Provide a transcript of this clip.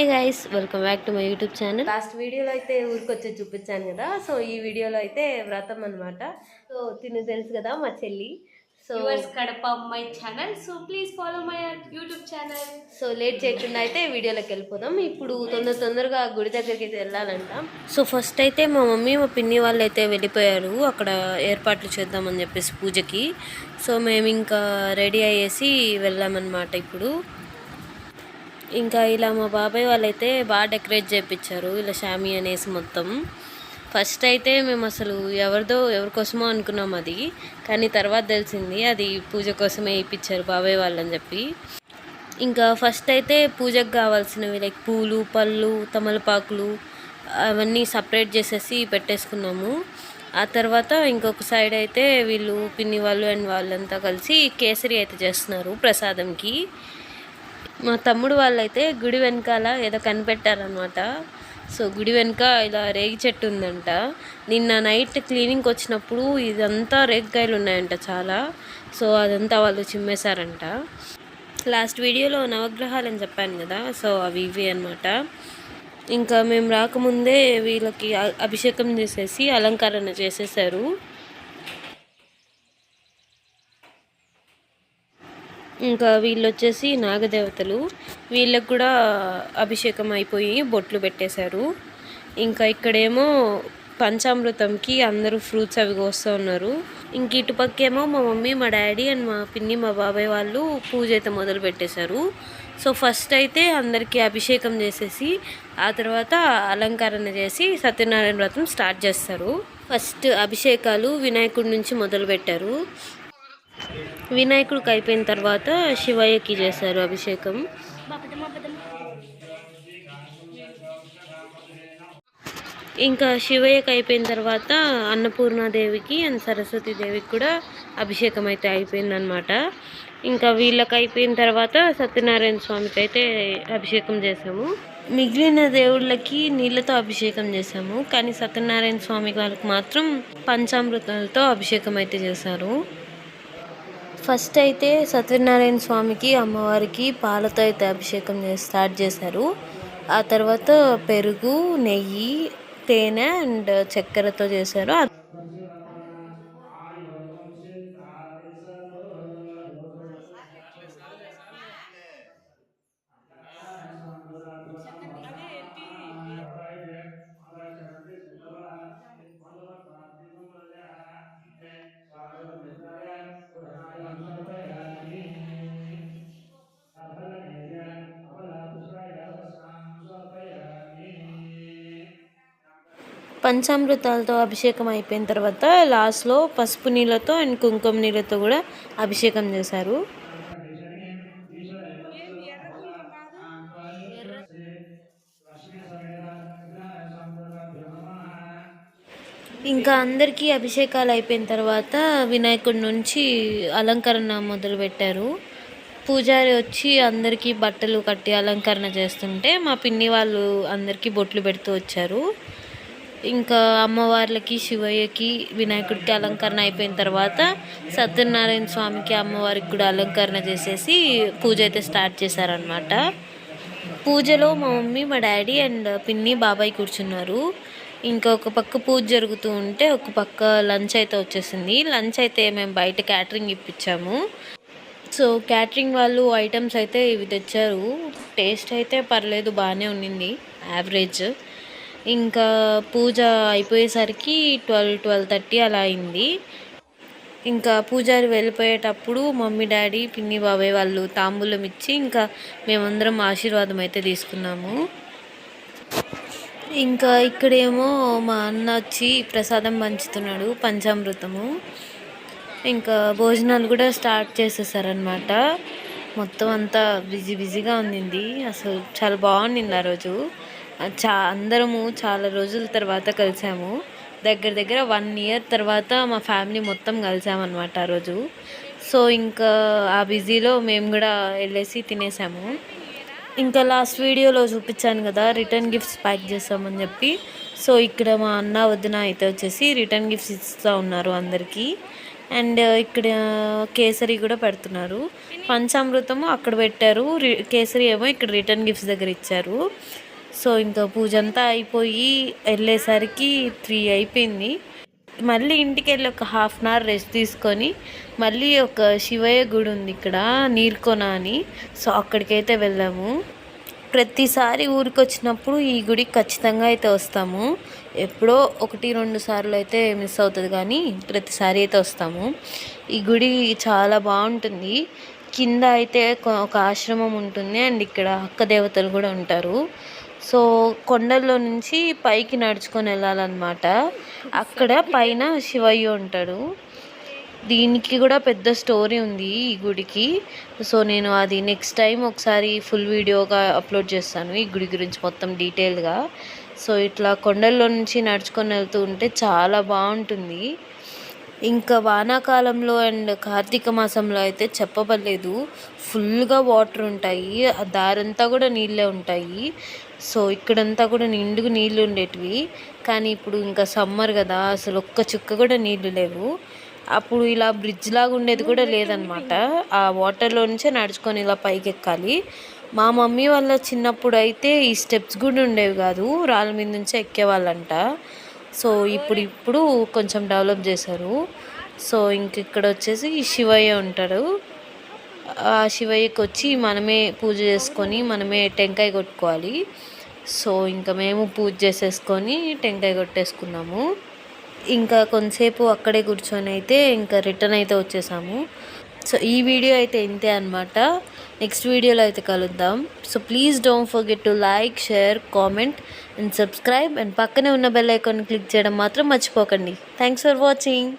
Guys, welcome back to my YouTube channel. Last వీడియోలో అయితే ఊరికొచ్చి చూపించాను కదా. సో ఈ వీడియోలో అయితే వ్రతం అనమాట. సో తిను తెలుసు కదా మా చెల్లి. So Kadapa my channel. So please follow my YouTube channel. So late చేయకుండా అయితే వీడియోలోకి వెళ్ళిపోదాం. ఇప్పుడు తొందరగా గుడి దగ్గరికి అయితే వెళ్ళాలంట. సో ఫస్ట్ అయితే మా మమ్మీ మా పిన్ని వాళ్ళు అయితే వెళ్ళిపోయారు అక్కడ ఏర్పాట్లు చేద్దామని చెప్పేసి పూజకి. సో మేము ఇంకా రెడీ అయ్యేసి వెళ్ళామన్నమాట. ఇప్పుడు ఇంకా ఇలా మా బాబాయ్ వాళ్ళైతే బాగా డెకరేట్ చేయించారు, ఇలా షామీ అనేసి మొత్తం. ఫస్ట్ అయితే మేము అసలు ఎవరికోసమో అనుకున్నాం అది, కానీ తర్వాత తెలిసింది అది పూజ కోసమే వేయించారు బాబాయ్ వాళ్ళని చెప్పి. ఇంకా ఫస్ట్ అయితే పూజకు కావాల్సినవి లైక్ పూలు, పళ్ళు, తమలపాకులు అవన్నీ సపరేట్ చేసేసి పెట్టేసుకున్నాము. ఆ తర్వాత ఇంకొక సైడ్ అయితే వీళ్ళు పిన్ని వాళ్ళు అండ్ వాళ్ళంతా కలిసి కేసరి అయితే చేస్తున్నారు ప్రసాదంకి. మా తమ్ముడు వాళ్ళైతే గుడి వెనకాల ఏదో కనిపెట్టారనమాట. సో గుడి వెనక ఇలా రేగి చెట్టు ఉందంట. నిన్న నైట్ క్లీనింగ్కి వచ్చినప్పుడు ఇదంతా రేగికాయలు ఉన్నాయంట చాలా. సో అదంతా వాళ్ళు చిమ్మేశారంట. లాస్ట్ వీడియోలో నవగ్రహాలు అని చెప్పాను కదా, సో అవి ఇవి అనమాట. ఇంకా మేము రాకముందే వీళ్ళకి అభిషేకం చేసేసి అలంకరణ చేసేసారు. ఇంకా వీళ్ళు వచ్చేసి నాగదేవతలు, వీళ్ళకు కూడా అభిషేకం అయిపోయి బొట్లు పెట్టేశారు. ఇంకా ఇక్కడేమో పంచామృతంకి అందరూ ఫ్రూట్స్ అవి కోస్తూ ఉన్నారు. ఇంక ఇటుపక్కేమో మా మమ్మీ, మా డాడీ అండ్ మా పిన్ని, మా బాబాయ్ వాళ్ళు పూజ అయితే మొదలు పెట్టేశారు. సో ఫస్ట్ అయితే అందరికీ అభిషేకం చేసేసి ఆ తర్వాత అలంకరణ చేసి సత్యనారాయణ వ్రతం స్టార్ట్ చేస్తారు. ఫస్ట్ అభిషేకాలు వినాయకుడి నుంచి మొదలు పెట్టారు. వినాయకుడికి అయిపోయిన తర్వాత శివయ్యకి చేశారు అభిషేకం. ఇంకా శివయ్యకి అయిపోయిన తర్వాత అన్నపూర్ణాదేవికి అండ్ సరస్వతీదేవికి కూడా అభిషేకం అయితే అయిపోయిందనమాట. ఇంకా వీళ్ళకి అయిపోయిన తర్వాత సత్యనారాయణ స్వామికి అయితే అభిషేకం చేసాము. మిగిలిన దేవుళ్ళకి నీళ్ళతో అభిషేకం చేసాము, కానీ సత్యనారాయణ స్వామి వాళ్ళకి మాత్రం పంచామృతాలతో అభిషేకం అయితే చేశారు. ఫస్ట్ అయితే సత్యనారాయణ స్వామికి, అమ్మవారికి పాలతో అయితే అభిషేకం స్టార్ట్ చేశారు. ఆ తర్వాత పెరుగు, నెయ్యి, తేనె అండ్ చక్కెరతో చేశారు. పంచామృతాలతో అభిషేకం అయిపోయిన తర్వాత లాస్ట్లో పసుపు నీళ్ళతో అండ్ కుంకుమ నీళ్ళతో కూడా అభిషేకం చేశారు. ఇంకా అందరికీ అభిషేకాలు అయిపోయిన తర్వాత వినాయకుడి నుంచి అలంకరణ మొదలుపెట్టారు. పూజారి వచ్చి అందరికీ బట్టలు కట్టి అలంకరణ చేస్తుంటే మా పిన్ని వాళ్ళు అందరికీ బొట్లు పెడుతూ వచ్చారు. ఇంకా అమ్మవార్లకి, శివయ్యకి, వినాయకుడికి అలంకరణ అయిపోయిన తర్వాత సత్యనారాయణ స్వామికి, అమ్మవారికి కూడా అలంకరణ చేసేసి పూజ అయితే స్టార్ట్ చేశారనమాట. పూజలో మా మమ్మీ, మా డాడీ అండ్ పిన్ని, బాబాయ్ కూర్చున్నారు. ఇంకా ఒక పక్క పూజ జరుగుతూ ఉంటే ఒక పక్క లంచ్ అయితే వచ్చేసింది. లంచ్ అయితే మేము బయట క్యాటరింగ్ ఇప్పించాము. సో క్యాటరింగ్ వాళ్ళు ఐటమ్స్ అయితే ఇవి తెచ్చారు. టేస్ట్ అయితే పర్లేదు, బాగానే ఉండింది, యావరేజ్. ఇంకా పూజ అయిపోయేసరికి 12-12:30 అలా అయింది. ఇంకా పూజారి వెళ్ళిపోయేటప్పుడు మమ్మీ, డాడీ, పిన్ని, బాబాయ్ వాళ్ళు తాంబూలం ఇచ్చి ఇంకా మేమందరం ఆశీర్వాదం అయితే తీసుకున్నాము. ఇంకా ఇక్కడేమో మా అన్న వచ్చి ప్రసాదం పంచుతున్నాడు, పంచామృతము. ఇంకా భోజనాలు కూడా స్టార్ట్ చేసేసారనమాట. మొత్తం అంతా బిజీగా ఉండింది. అసలు చాలా బాగుండింది ఆ రోజు. అందరము చాలా రోజుల తర్వాత కలిసాము. దగ్గర 1 year తర్వాత మా ఫ్యామిలీ మొత్తం కలిసామన్నమాట ఆ రోజు. సో ఇంకా ఆ బిజీలో మేము కూడా వెళ్ళేసి తినేసాము. ఇంకా లాస్ట్ వీడియోలో చూపించాను కదా రిటర్న్ గిఫ్ట్స్ ప్యాక్ చేసామని చెప్పి. సో ఇక్కడ మా అన్న, వదిన అయితే వచ్చేసి రిటర్న్ గిఫ్ట్స్ ఇస్తూ ఉన్నారు అందరికీ. అండ్ ఇక్కడ కేసరి కూడా పెడుతున్నారు. పంచామృతము అక్కడ పెట్టారు, కేసరి ఏమో ఇక్కడ రిటర్న్ గిఫ్ట్స్ దగ్గర ఇచ్చారు. సో ఇంకా పూజ అంతా అయిపోయి వెళ్ళేసరికి 3 అయిపోయింది. మళ్ళీ ఇంటికి వెళ్ళి ఒక హాఫ్ అన్ అవర్ రెస్ట్ తీసుకొని మళ్ళీ ఒక శివయ్య గుడి ఉంది ఇక్కడ నీర్కొన అని, సో అక్కడికైతే వెళ్ళాము. ప్రతిసారి ఊరికి వచ్చినప్పుడు ఈ గుడికి ఖచ్చితంగా అయితే వస్తాము. ఎప్పుడో 1-2 సార్లు అయితే మిస్ అవుతుంది, కానీ ప్రతిసారి అయితే వస్తాము. ఈ గుడి చాలా బాగుంటుంది. కింద అయితే ఒక ఆశ్రమం ఉంటుంది అండ్ ఇక్కడ అక్క దేవతలు కూడా ఉంటారు. సో కొండల్లో నుంచి పైకి నడుచుకొని వెళ్ళాలన్నమాట. అక్కడ పైన శివయ్య ఉంటాడు. దీనికి కూడా పెద్ద స్టోరీ ఉంది ఈ గుడికి. సో నేను అది నెక్స్ట్ టైం ఒకసారి ఫుల్ వీడియోగా అప్లోడ్ చేస్తాను ఈ గుడి గురించి మొత్తం డీటెయిల్గా. సో ఇట్లా కొండల్లో నుంచి నడుచుకొని వెళ్తూ ఉంటే చాలా బాగుంటుంది. ఇంకా వానాకాలంలో అండ్ కార్తీక మాసంలో అయితే చెప్పబడలేదు, ఫుల్గా వాటర్ ఉంటాయి, ఆ దారంతా కూడా నీళ్ళే ఉంటాయి. సో ఇక్కడంతా కూడా నిండుగా నీళ్ళు ఉండేటివి, కానీ ఇప్పుడు ఇంకా సమ్మర్ కదా అసలు ఒక్క చుక్క కూడా నీళ్ళు లేవు. అప్పుడు ఇలా బ్రిడ్జ్ లాగా ఉండేది కూడా లేదనమాట, ఆ వాటర్లో నుంచే నడుచుకొని ఇలా పైకి ఎక్కాలి. మా మమ్మీ వాళ్ళ చిన్నప్పుడు అయితే ఈ స్టెప్స్ కూడా ఉండేవి కాదు, రాళ్ళ మీద నుంచే ఎక్కేవాళ్ళంట. సో ఇప్పుడు కొంచెం డెవలప్ చేశారు. సో ఇంక ఇక్కడ వచ్చేసి శివయ్య ఉంటాడు. ఆ శివయ్యకి వచ్చి మనమే పూజ చేసుకొని మనమే టెంకాయ కొట్టుకోవాలి. సో ఇంకా మేము పూజ చేసేసుకొని టెంకాయ కొట్టేసుకున్నాము. ఇంకా కొంతసేపు అక్కడే కూర్చొని అయితే ఇంకా రిటర్న్ అయితే వచ్చేసాము. సో ఈ వీడియో అయితే ఇంతే అనమాట. నెక్స్ట్ వీడియోలో అయితే కలుద్దాం. So please don't forget to like, share, comment and subscribe. And పక్కనే ఉన్న బెల్ ఐకాన్ క్లిక్ చేయడం మాత్రం మర్చిపోకండి. Thanks for watching.